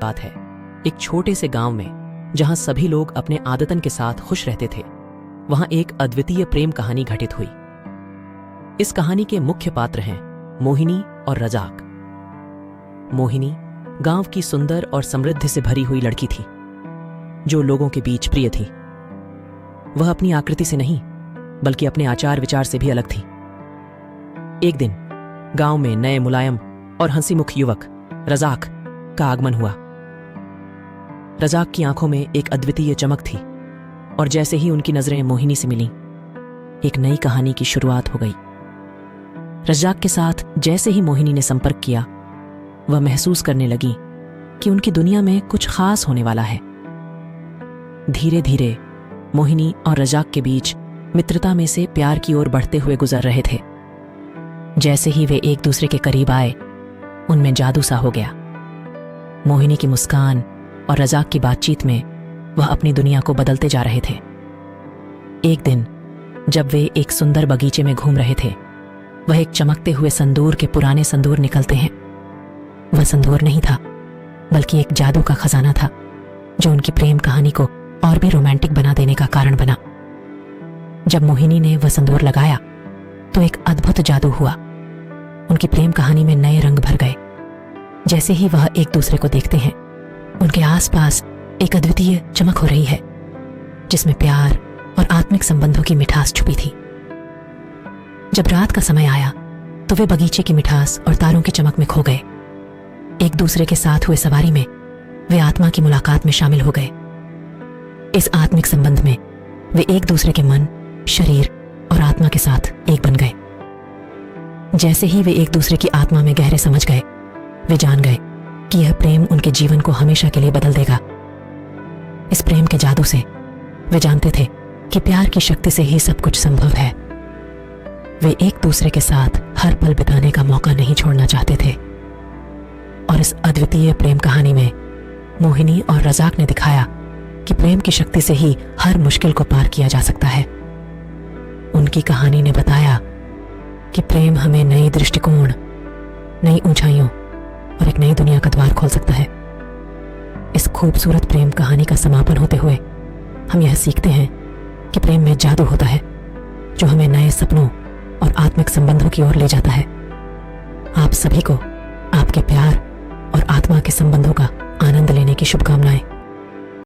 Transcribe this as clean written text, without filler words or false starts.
बात है, एक छोटे से गांव में जहां सभी लोग अपने आदतन के साथ खुश रहते थे, वहां एक अद्वितीय प्रेम कहानी घटित हुई। इस कहानी के मुख्य पात्र हैं मोहिनी और रजाक। मोहिनी गांव की सुंदर और समृद्धि से भरी हुई लड़की थी, जो लोगों के बीच प्रिय थी। वह अपनी आकृति से नहीं, बल्कि अपने आचार विचार से भी अलग थी। एक दिन गांव में नए मुलायम और हंसीमुख युवक रजाक का आगमन हुआ। रजाक की आंखों में एक अद्वितीय चमक थी, और जैसे ही उनकी नजरें मोहिनी से मिलीं, एक नई कहानी की शुरुआत हो गई। रजाक के साथ जैसे ही मोहिनी ने संपर्क किया, वह महसूस करने लगी कि उनकी दुनिया में कुछ खास होने वाला है। धीरे धीरे मोहिनी और रजाक के बीच मित्रता में से प्यार की ओर बढ़ते हुए गुजर रहे थे। जैसे ही वे एक दूसरे के करीब आए, उनमें जादू सा हो गया। मोहिनी की मुस्कान और रजाक की बातचीत में वह अपनी दुनिया को बदलते जा रहे थे। एक दिन जब वे एक सुंदर बगीचे में घूम रहे थे, वह एक चमकते हुए संदूर के पुराने संदूर निकलते हैं। वह संदूर नहीं था, बल्कि एक जादू का खजाना था, जो उनकी प्रेम कहानी को और भी रोमांटिक बना देने का कारण बना। जब मोहिनी ने वह संदूर लगाया, तो एक अद्भुत जादू हुआ। उनकी प्रेम कहानी में नए रंग भर गए। जैसे ही वह एक दूसरे को देखते हैं, उनके आसपास एक अद्वितीय चमक हो रही है, जिसमें प्यार और आत्मिक संबंधों की मिठास छुपी थी। जब रात का समय आया, तो वे बगीचे की मिठास और तारों की चमक में खो गए। एक दूसरे के साथ हुए सवारी में वे आत्मा की मुलाकात में शामिल हो गए। इस आत्मिक संबंध में वे एक दूसरे के मन, शरीर और आत्मा के साथ एक बन गए। जैसे ही वे एक दूसरे की आत्मा में गहरे समझ गए, वे जान गए कि यह प्रेम उनके जीवन को हमेशा के लिए बदल देगा। इस प्रेम के जादू से वे जानते थे कि प्यार की शक्ति से ही सब कुछ संभव है। वे एक दूसरे के साथ हर पल बिताने का मौका नहीं छोड़ना चाहते थे। और इस अद्वितीय प्रेम कहानी में मोहिनी और रजाक ने दिखाया कि प्रेम की शक्ति से ही हर मुश्किल को पार किया जा सकता है। उनकी कहानी ने बताया कि प्रेम हमें नई दृष्टिकोण, नई ऊंचाइयों और एक नई दुनिया का द्वार खोल सकता है। इस खूबसूरत प्रेम कहानी का समापन होते हुए हम यह सीखते हैं कि प्रेम में जादू होता है, जो हमें नए सपनों और आत्मिक संबंधों की ओर ले जाता है। आप सभी को आपके प्यार और आत्मा के संबंधों का आनंद लेने की शुभकामनाएं।